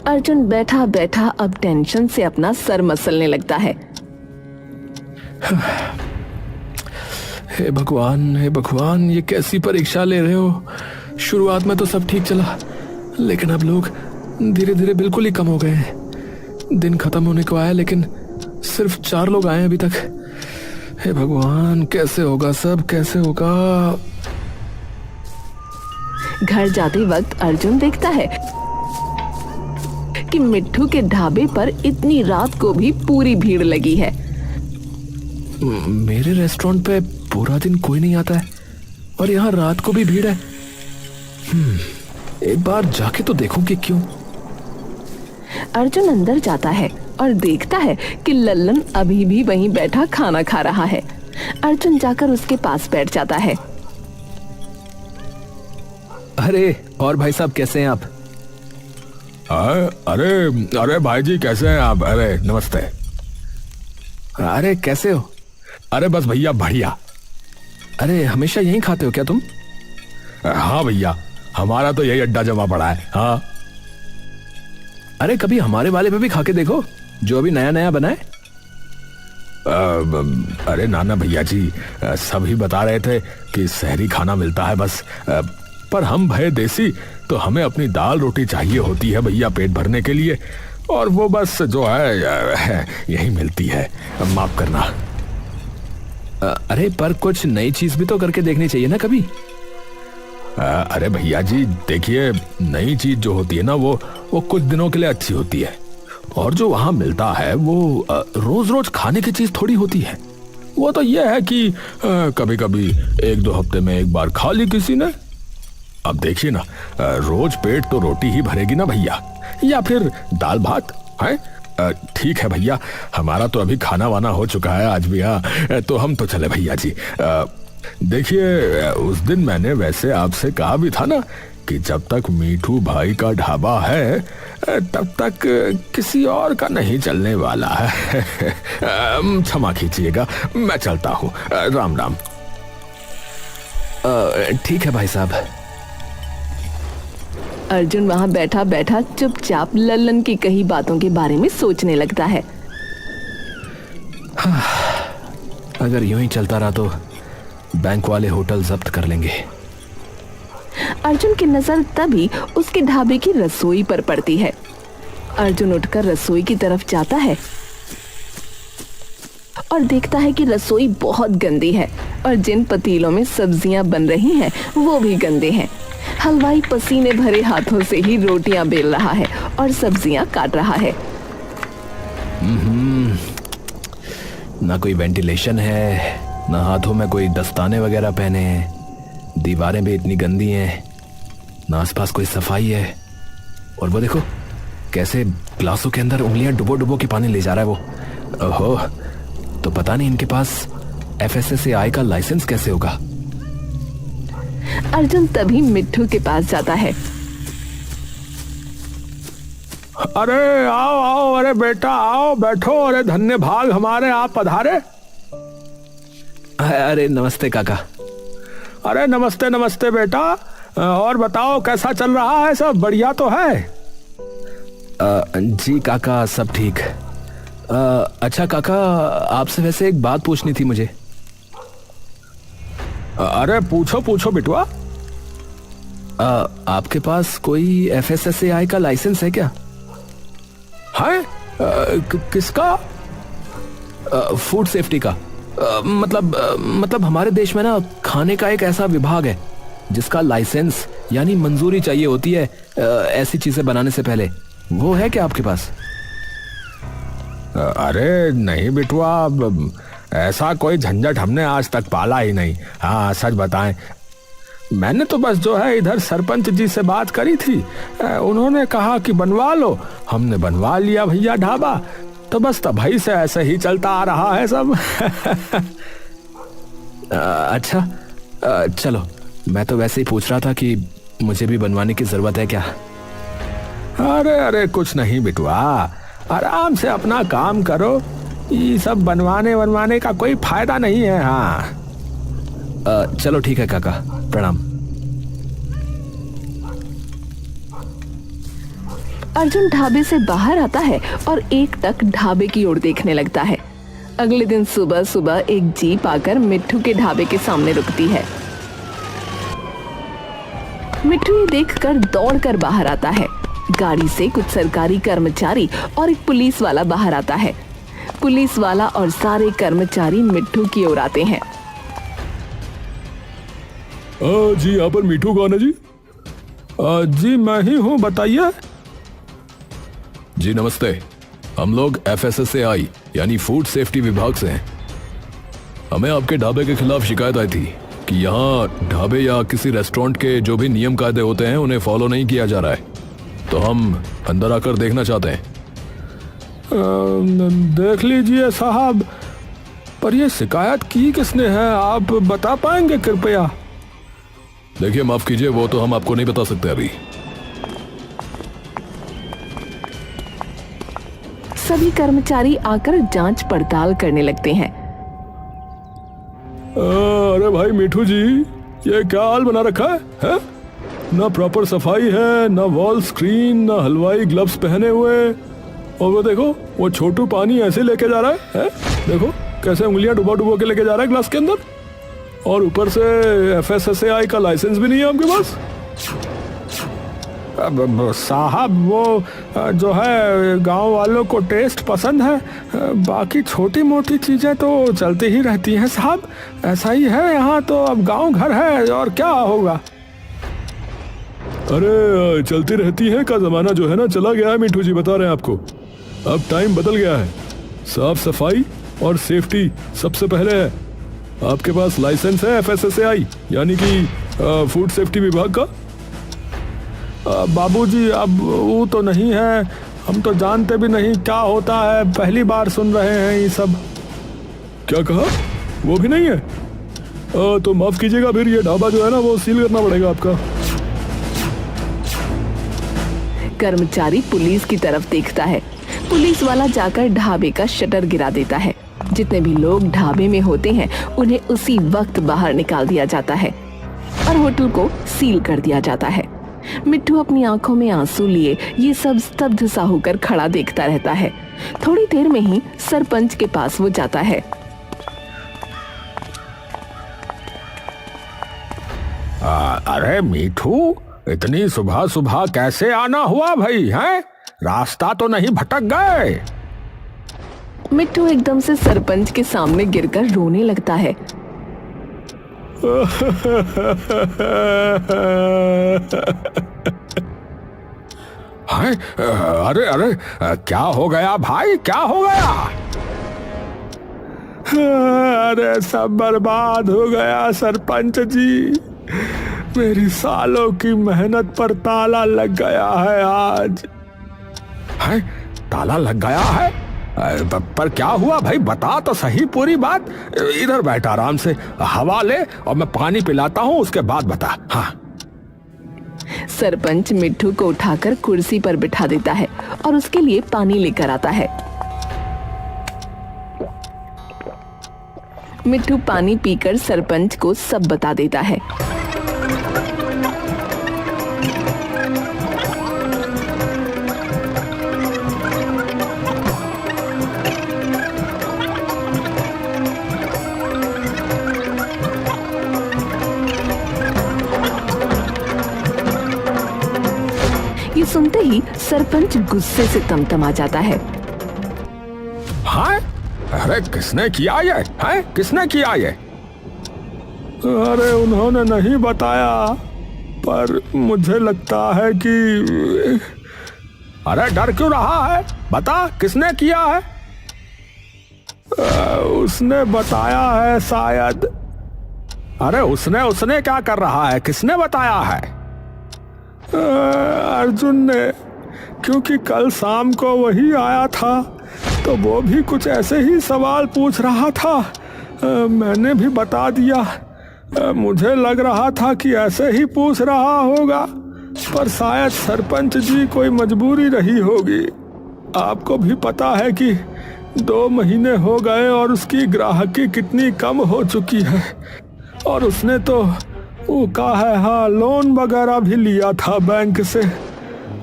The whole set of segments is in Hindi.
अर्जुन बैठा बैठा अब टेंशन से अपना सर मसलने लगता है। हे भगवान, ये कैसी परीक्षा ले रहे हो? शुरुआत में तो सब ठीक चला, लेकिन अब लोग धीरे धीरे बिल्कुल ही कम हो गए हैं। दिन खत्म होने को आया, लेकिन सिर्फ 4 लोग आए अभी तक। हे भगवान, कैसे होगा सब, कैसे होगा? घर जाते वक्त अर्जुन देखता है कि मिट्ठू के ढाबे पर इतनी रात को भी पूरी भीड़ लगी है। मेरे रेस्टोरेंट पे पूरा दिन कोई नहीं आता है और यहाँ रात को भी भीड़ है। एक बार जाके तो देखूं कि क्यों। अर्जुन अंदर जाता है और देखता है कि लल्लन अभी भी वहीं बैठा खाना खा रहा है। अर्जुन जाकर उसके पास बैठ जाता है। अरे और भाई साहब, कैसे हैं आप? अरे भाई जी, कैसे हैं आप? अरे नमस्ते। अरे कैसे हो? अरे बस भैया बढ़िया। अरे हमेशा यहीं खाते हो क्या तुम? हाँ भैया, हमारा तो यही अड्डा जमा पड़ा है। हाँ। अरे कभी हमारे वाले पे भी खा के देखो, जो अभी नया नया बना है। अरे नाना भैया जी, सभी बता रहे थे कि शहरी खाना मिलता है बस, पर हम भय देसी, तो हमें अपनी दाल रोटी चाहिए होती है भैया पेट भरने के लिए, और वो बस जो है यही मिलती है। माफ करना। अरे पर कुछ नई चीज भी तो करके देखनी चाहिए ना कभी। अरे भैया जी देखिए, नई चीज जो होती है ना वो कुछ दिनों के लिए अच्छी होती है, और जो वहां मिलता है वो रोज रोज खाने की चीज थोड़ी होती है। वो तो ये है कि कभी कभी 1-2 हफ्ते में एक बार खा ली किसी ने। अब देखिए ना, रोज पेट तो रोटी ही भरेगी ना भैया, या फिर दाल भात है। ठीक है भैया, हमारा तो अभी खाना वाना हो चुका है आज भी। हाँ, तो हम तो चले भैया जी। देखिए, उस दिन मैंने वैसे आपसे कहा भी था ना कि जब तक मीठू भाई का ढाबा है तब तक किसी और का नहीं चलने वाला है। क्षमा कीजिएगा, मैं चलता हूँ। राम राम। ठीक है भाई साहब। अर्जुन वहां बैठा बैठा चुपचाप लल्लन की कही बातों के बारे में सोचने लगता है। अगर यूं ही चलता रहा तो बैंक वाले होटल जब्त कर लेंगे। अर्जुन की नजर तभी उसके ढाबे की रसोई पर पड़ती है। अर्जुन उठकर रसोई की तरफ जाता है और देखता है कि रसोई बहुत गंदी है और जिन पतीलों में सब्जियां बन रही हैं वो भी गंदे हैं। हलवाई पसीने भरे हाथों से ही रोटियां बेल रहा है और सब्जियां काट रहा है। ना कोई वेंटिलेशन है, ना हाथों में कोई दस्ताने वगैरह पहने हैं, दीवारें भी इतनी गंदी हैं, ना आसपास कोई सफाई है। और वो देखो कैसे ग्लासों के अंदर उंगलियां डुबो डुबो के पानी ले जा रहा है वो। ओहो, तो पता नहीं इनके पास FSSAI का लाइसेंस कैसे होगा। अर्जुन तभी मिट्ठू के पास जाता है। अरे आओ आओ, अरे बेटा आओ, बैठो। अरे धन्य भाग हमारे, आप पधारे। अरे नमस्ते काका। अरे नमस्ते नमस्ते बेटा। और बताओ कैसा चल रहा है? सब बढ़िया तो है? जी काका, सब ठीक। अच्छा काका, आपसे वैसे एक बात पूछनी थी मुझे। अरे पूछो पूछो बिटुआ। आपके पास कोई FSSAI का लाइसेंस है क्या? है? किसका? फूड सेफ्टी का। मतलब हमारे देश में ना खाने का एक ऐसा विभाग है जिसका लाइसेंस यानी मंजूरी चाहिए होती है ऐसी चीजें बनाने से पहले। वो है क्या आपके पास? अरे नहीं बिटुआ, ऐसा कोई झंझट हमने आज तक पाला ही नहीं। हाँ सच बताएं, मैंने तो बस जो है इधर सरपंच जी से बात करी थी, उन्होंने कहा कि बनवा लो, हमने बनवा लिया भैया ढाबा। तो बस तभी से ऐसे ही चलता आ रहा है सब। अच्छा, चलो मैं तो वैसे ही पूछ रहा था कि मुझे भी बनवाने की जरूरत है क्या। अरे अरे कुछ नहीं बिटुआ, आराम से अपना काम करो, ये सब बनवाने का कोई फायदा नहीं है। हाँ चलो ठीक है काका, प्रणाम। अर्जुन ढाबे से बाहर आता है और एकटक ढाबे की ओर देखने लगता है। अगले दिन सुबह सुबह एक जीप आकर मिट्ठू के ढाबे के सामने रुकती है। मिट्ठू ये देखकर दौड़कर बाहर आता है। गाड़ी से कुछ सरकारी कर्मचारी और एक पुलिस वाला बाहर आता है। पुलिस वाला और सारे कर्मचारी मिट्ठू की ओर आते हैं। जी यहाँ पर मिट्ठू कौन है जी? जी मैं ही हूँ, बताइए। जी नमस्ते, हम लोग FSSAI यानी फूड सेफ्टी विभाग से हैं। हमें आपके ढाबे के खिलाफ शिकायत आई थी कि यहाँ ढाबे या किसी रेस्टोरेंट के जो भी नियम कायदे होते हैं उन्हें फॉलो नहीं किया जा रहा है, तो हम अंदर आकर देखना चाहते हैं। देख लीजिए साहब, पर ये शिकायत की किसने है, आप बता पाएंगे कृपया? देखिए माफ कीजिए, वो तो हम आपको नहीं बता सकते अभी। सभी कर्मचारी आकर जांच पड़ताल करने लगते हैं। अरे भाई मिठू जी, ये क्या हाल बना रखा है? ना प्रॉपर सफाई है, ना वॉल स्क्रीन, ना हलवाई ग्लव्स पहने हुए, और वो देखो वो छोटू पानी ऐसे लेके जा रहा है? देखो कैसे उंगलियां डुबा डुबा के लेके जा रहा है ग्लास के अंदर, और ऊपर से FSSAI का लाइसेंस भी नहीं है आपके पास। साहब वो जो है गांव वालों को टेस्ट पसंद है, बाकी छोटी मोटी चीजें तो चलती ही रहती हैं साहब, ऐसा ही है यहाँ तो, अब गांव घर है और क्या होगा। अरे चलती रहती है का जमाना जो है ना चला गया है मिठू जी, बता रहे हैं आपको। अब टाइम बदल गया है, साफ सफाई और सेफ्टी सबसे पहले है। आपके पास लाइसेंस है FSSAI यानी कि फूड सेफ्टी विभाग का? बाबूजी अब वो तो नहीं है, हम तो जानते भी नहीं क्या होता है, पहली बार सुन रहे हैं ये सब। क्या कहा? वो भी नहीं है? तो माफ कीजिएगा, फिर ये ढाबा जो है ना वो सील करना पड़ेगा आपका। कर्मचारी पुलिस की तरफ देखता है। पुलिस वाला जाकर ढाबे का शटर गिरा देता है। जितने भी लोग ढाबे में होते हैं उन्हें उसी वक्त बाहर निकाल दिया जाता है और होटल को सील कर दिया जाता है। मिट्ठू अपनी आंखों में आंसू लिए ये सब स्तब्ध सा होकर खड़ा देखता रहता है। थोड़ी देर में ही सरपंच के पास वो जाता है। अरे मिठू, इतनी सुबह सुबह कैसे आना हुआ भाई, हैं? रास्ता तो नहीं भटक गए? मिट्ठू एकदम से सरपंच के सामने गिरकर रोने लगता है। अरे अरे क्या हो गया भाई, क्या हो गया? अरे सब बर्बाद हो गया सरपंच जी, मेरी सालों की मेहनत पर ताला लग गया है आज। है? ताला लग गया है? पर क्या हुआ भाई, बता तो सही पूरी बात। इधर बैठ आराम से, हवा ले और मैं पानी पिलाता हूँ, उसके बाद बता। हाँ। सरपंच मिट्ठू को उठाकर कुर्सी पर बिठा देता है और उसके लिए पानी लेकर आता है। मिट्ठू पानी पीकर सरपंच को सब बता देता है। ये सुनते ही सरपंच गुस्से से तमतमा जाता है। हाँ? अरे किसने किया ये? है? किसने किया ये? अरे उन्होंने नहीं बताया, पर मुझे लगता है कि... अरे डर क्यों रहा है, बता किसने किया है? उसने बताया है शायद। अरे उसने क्या कर रहा है, किसने बताया है? अर्जुन ने, क्योंकि कल शाम को वही आया था तो वो भी कुछ ऐसे ही सवाल पूछ रहा था, मैंने भी बता दिया। मुझे लग रहा था कि ऐसे ही पूछ रहा होगा, पर शायद सरपंच जी कोई मजबूरी रही होगी। आपको भी पता है कि 2 महीने हो गए और उसकी ग्राहकी कितनी कम हो चुकी है, और उसने तो वो का है हाँ लोन वगैरह भी लिया था बैंक से,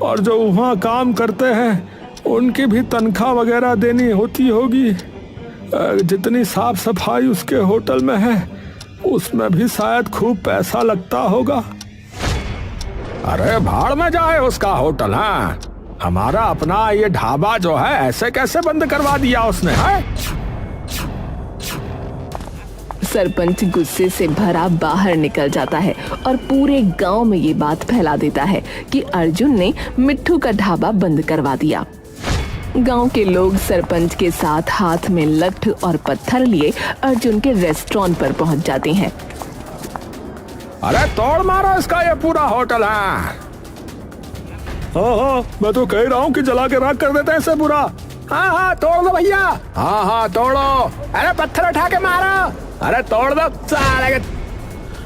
और जो वहाँ काम करते हैं उनकी भी तनख्वाह वगैरह देनी होती होगी। जितनी साफ सफाई उसके होटल में है उसमें भी शायद खूब पैसा लगता होगा। अरे भाड़ में जाए उसका होटल। हाँ, हमारा अपना ये ढाबा जो है ऐसे कैसे बंद करवा दिया उसने है? सरपंच गुस्से से भरा बाहर निकल जाता है और पूरे गांव में ये बात फैला देता है कि अर्जुन ने मिट्ठू का ढाबा बंद करवा दिया। गांव के लोग सरपंच के साथ हाथ में लठ और पत्थर लिए अर्जुन के रेस्टोरेंट पर पहुंच जाते हैं। अरे तोड़ मारो इसका ये पूरा होटल है। हाँ, मैं तो कह रहा हूँ कि जला के राख कर देते हैं इसे पूरा। हाँ, तोड़ दो भैया। हाँ, तोड़ो। अरे पत्थर उठा के मारो। अरे तोड़ दो साले।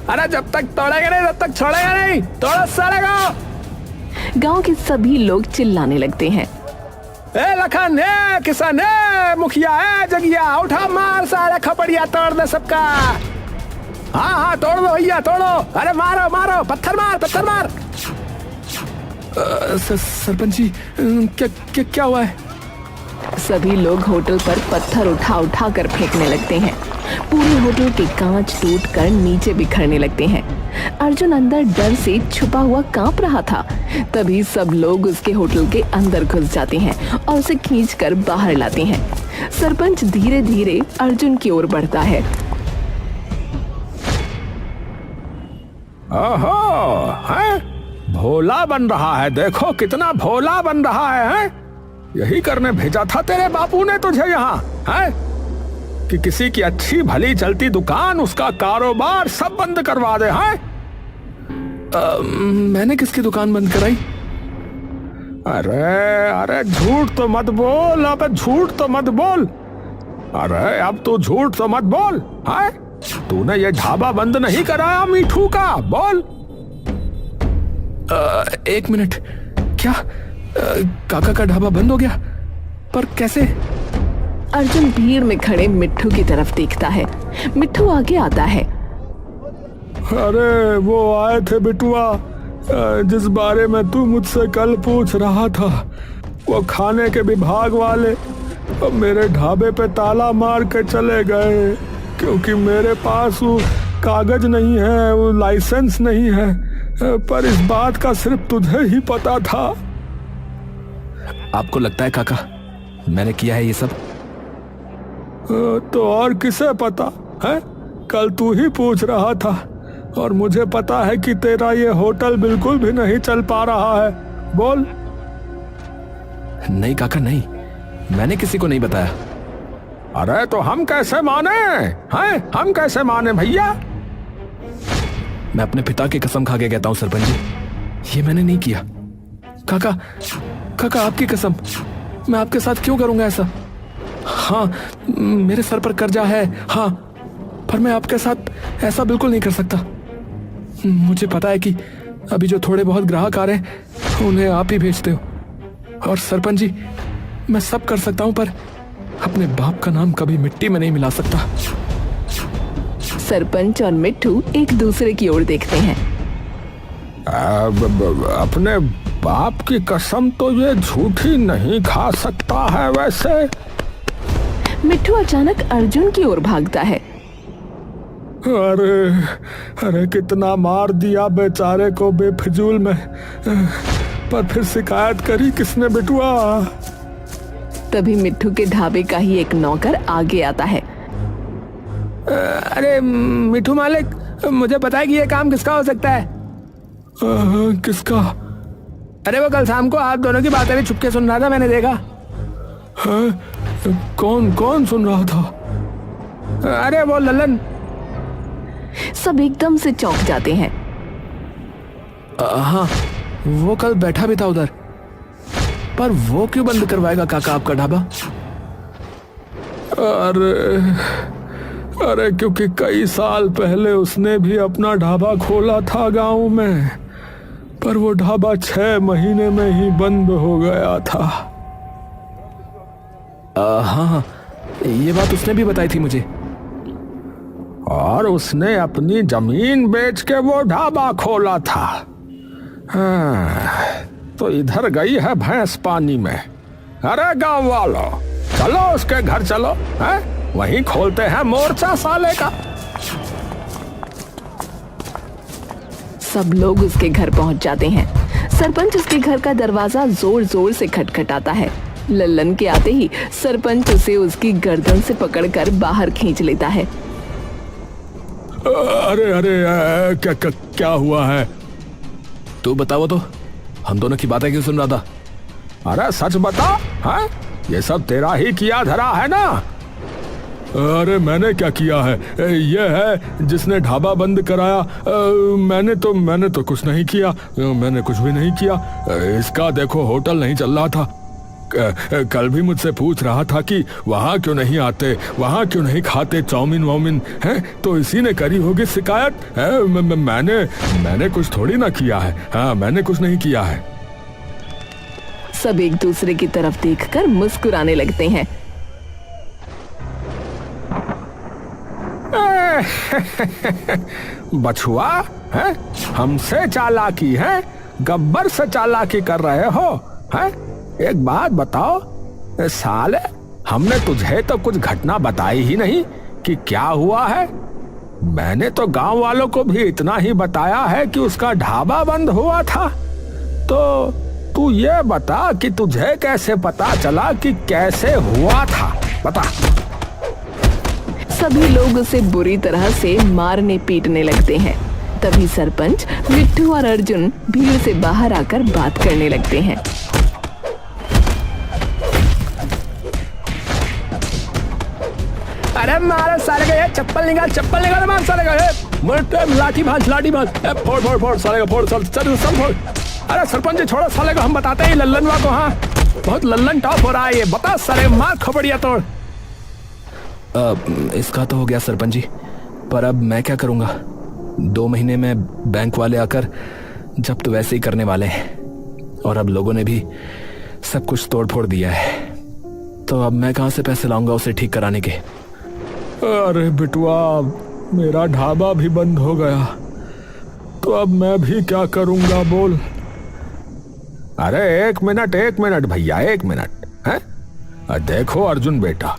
अरे जब तक तोड़ेगा नहीं तब तक छोड़ेगा नहीं। तोड़ो साले को। गांव के सभी लोग चिल्लाने लगते हैं। ए लखन, ए किसान, ए मुखिया, ए जगिया, उठा मार साले खपड़िया तोड़ दे सबका। हाँ, तोड़ दो भैया तोड़ो। अरे मारो मारो, पत्थर मार पत्थर मार। सरपंच जी, क्या हुआ है? सभी लोग होटल पर पत्थर उठा उठा कर फेंकने लगते हैं। पूरे होटल के कांच टूटकर नीचे बिखरने लगते हैं। अर्जुन अंदर डर से छुपा हुआ कांप रहा था। तभी सब लोग उसके होटल के अंदर घुस जाते हैं और उसे खींचकर बाहर लाते हैं। सरपंच धीरे धीरे अर्जुन की ओर बढ़ता है। ओहो, है? भोला बन रहा है। देखो कितना भोला बन रहा है? यही करने भेजा था तेरे बापू ने तुझे यहाँ, है? कि किसी की अच्छी भली चलती दुकान, उसका कारोबार सब बंद करवा दे। हैं? मैंने किसकी दुकान बंद कराई? अरे झूठ तो मत बोल। अब झूठ तो मत बोल। अरे अब तू झूठ तो मत बोल। है? तूने ये ढाबा बंद नहीं कराया मिठू का? बोल। एक मिनट, क्या काका का ढाबा बंद हो गया? पर कैसे? अर्जुन भीड़ में खड़े मिट्ठू की तरफ देखता है। मिट्ठू आगे आता है। अरे वो आए थे बिटुआ, जिस बारे में तू मुझसे कल पूछ रहा था। वो खाने के विभाग वाले अब मेरे ढाबे पे ताला मार के चले गए, क्योंकि मेरे पास वो कागज नहीं है, वो लाइसेंस नहीं है। पर इस बात का सिर्फ तुझे ही पता था। आपको लगता है काका मैंने किया है ये सब? तो और किसे पता है? कल तू ही पूछ रहा था और मुझे पता है कि तेरा ये होटल बिल्कुल भी नहीं चल पा रहा है। बोल। नहीं काका, नहीं, मैंने किसी को नहीं बताया। अरे तो हम कैसे माने? हैं? हम कैसे माने भैया? मैं अपने पिता की कसम खा के कहता हूँ सरपंच जी, ये मैंने नहीं किया। काका आपकी कसम, मैं आपके साथ क्यों करूंगा ऐसा? हाँ, मेरे सर पर कर्जा है, हाँ, पर मैं आपके साथ ऐसा बिल्कुल नहीं कर सकता। मुझे पता है कि अभी जो थोड़े बहुत ग्राहक आ रहे हैं उन्हें आप ही भेजते हो। और सरपंच जी, मैं सब कर सकता हूं, पर अपने बाप का नाम कभी मिट्टी में नहीं मिला सकता। सरपंच और मिट्ठू एक दूसरे की ओर देखते हैं। अपने बाप की कसम तो ये झूठी नहीं खा सकता है वैसे। मिट्ठू अचानक अर्जुन की ओर भागता है। अरे कितना मार दिया बेचारे को बेफिजूल में, पर फिर शिकायत करी किसने बिटुआ? तभी मिट्ठू के ढाबे का ही एक नौकर आगे आता है। अरे मिठू मालिक, मुझे पता है कि ये काम किसका हो सकता है। किसका? अरे वो कल शाम को आप दोनों की बातें भी छुपके सुन रहा था, मैंने देखा। कौन सुन रहा था? अरे वो ललन। सब एकदम से चौंक जाते हैं। हाँ, वो कल बैठा भी था उधर, पर वो क्यों बंद करवाएगा काका आपका ढाबा? अरे क्योंकि कई साल पहले उसने भी अपना ढाबा खोला था गांव में, पर वो ढाबा 6 महीने में ही बंद हो गया था। हाँ, ये बात उसने भी बताई थी मुझे। और उसने अपनी जमीन बेच के वो ढाबा खोला था। हाँ, तो इधर गई है भैंस पानी में। अरे गांव वालों, चलो उसके घर चलो, हैं? वहीं खोलते हैं मोर्चा साले का। सब लोग उसके घर पहुंच जाते हैं। सरपंच उसके घर का दरवाजा जोर जोर से खटखटाता है। लल्लन के आते ही सरपंच उसे उसकी गर्दन से पकड़कर बाहर खींच लेता है। अरे अरे क्या हुआ है? तू बताओ तो, हम दोनों की बातें क्यों सुन रहा था? अरे सच बता, हैं? ये सब तेरा ही किया धरा है ना? अरे मैंने क्या किया है? ये है जिसने ढाबा बंद कराया। मैंने तो कुछ नहीं किया। मैंने कुछ भी नहीं किया। इसका देखो होटल नहीं चल रहा था। कल भी मुझसे पूछ रहा था कि वहाँ क्यों नहीं आते, वहाँ क्यों नहीं खाते चाउमीन वाउमीन, हैं? तो इसी ने करी होगी शिकायत। मैंने कुछ थोड़ी ना किया है। हाँ, मैंने कुछ नहीं किया है। सब एक दूसरे की तरफ देखकर मुस्कुराने लगते हैं। बछुआ, है? हमसे चालाकी है? गब्बर से चालाकी कर रहे हो, हैं? एक बात बताओ साले, हमने तुझे तो कुछ घटना बताई ही नहीं कि क्या हुआ है। मैंने तो गांव वालों को भी इतना ही बताया है कि उसका ढाबा बंद हुआ था। तो तू ये बता कि तुझे कैसे पता चला कि कैसे हुआ था, बता। सभी लोग उसे बुरी तरह से मारने पीटने लगते हैं। तभी सरपंच, मिट्टू और अर्जुन भीड़ से बाहर आकर बात करने लगते हैं। अरे मारे साले का, ये चप्पल निकाल मार साले का, लाठी भाज फोड़ साले का, फोड़ सब फोड़। अरे सरपंच जी छोड़ो साले को, हम बताते हैं लल्लनवा को। हाँ, बहुत लल्लन टॉप हो रहा है ये, बता साले, मार खबड़िया तोड़। इसका तो हो गया सरपंच जी, पर अब मैं क्या करूंगा? 2 महीने में बैंक वाले आकर जब्त वैसे ही करने वाले हैं, और अब लोगों ने भी सब कुछ तोड़ फोड़ दिया है। तो अब मैं कहां से पैसे लाऊंगा उसे ठीक कराने के? अरे बिटुआ, मेरा ढाबा भी बंद हो गया, तो अब मैं भी क्या करूंगा बोल। अरे एक मिनट भैया, 1 मिनट है। देखो अर्जुन बेटा,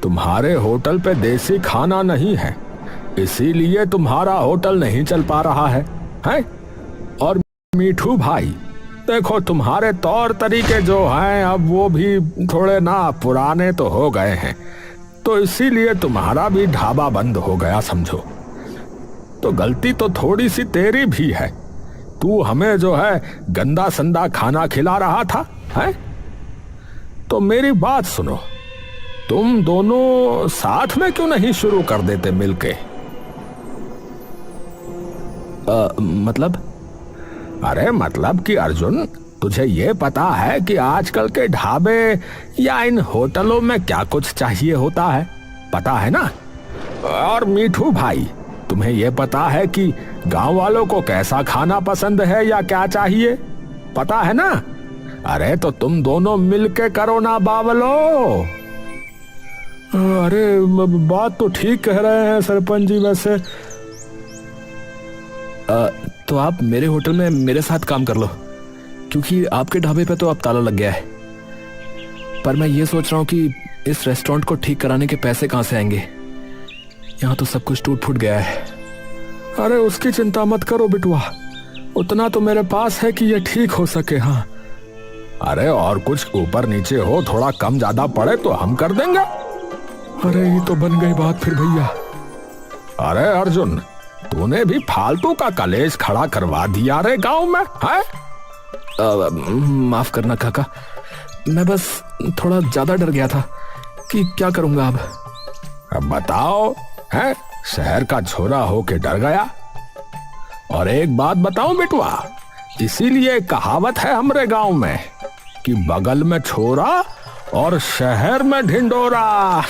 तुम्हारे होटल पे देसी खाना नहीं है, इसीलिए तुम्हारा होटल नहीं चल पा रहा है, हैं? और मीठू भाई, देखो तुम्हारे तौर तरीके जो हैं अब वो भी थोड़े ना पुराने तो हो गए हैं, तो इसीलिए तुम्हारा भी ढाबा बंद हो गया समझो। तो गलती तो थोड़ी सी तेरी भी है। तू हमें जो है गंदा संदा खाना खिला रहा था, हैं? तो मेरी बात सुनो, तुम दोनों साथ में क्यों नहीं शुरू कर देते मिलके? मतलब? अरे मतलब कि अर्जुन, तुझे ये पता है कि आजकल के ढाबे या इन होटलों में क्या कुछ चाहिए होता है, पता है ना? और मीठू भाई, तुम्हें ये पता है कि गांव वालों को कैसा खाना पसंद है या क्या चाहिए, पता है ना? अरे तो तुम दोनों मिलके करो ना बावलो। अरे बात तो ठीक कह रहे हैं सरपंच जी। वैसे तो आप मेरे होटल में मेरे साथ काम कर लो, क्योंकि आपके ढाबे पे तो अब ताला लग गया है। पर मैं ये सोच रहा हूँ कि इस रेस्टोरेंट को ठीक कराने के पैसे कहाँ से आएंगे? यहाँ तो सब कुछ टूट फूट गया है। अरे उसकी चिंता मत करो बिटुआ, उतना तो मेरे पास है कि ये ठीक हो सके। हाँ, अरे और कुछ ऊपर नीचे हो, थोड़ा कम ज्यादा पड़े तो हम कर देंगे। अरे ये तो बन गई बात फिर भैया। अरे अर्जुन, तूने भी फालतू का कलेश खड़ा करवा दिया रे गांव में, है? माफ करना काका, मैं बस थोड़ा ज्यादा डर गया था कि क्या करूंगा अब बताओ, है? शहर का छोरा होके डर गया। और एक बात बताऊं बेटुआ, इसीलिए कहावत है हमरे गांव में कि बगल में छोरा और शहर में ढिंडोरा।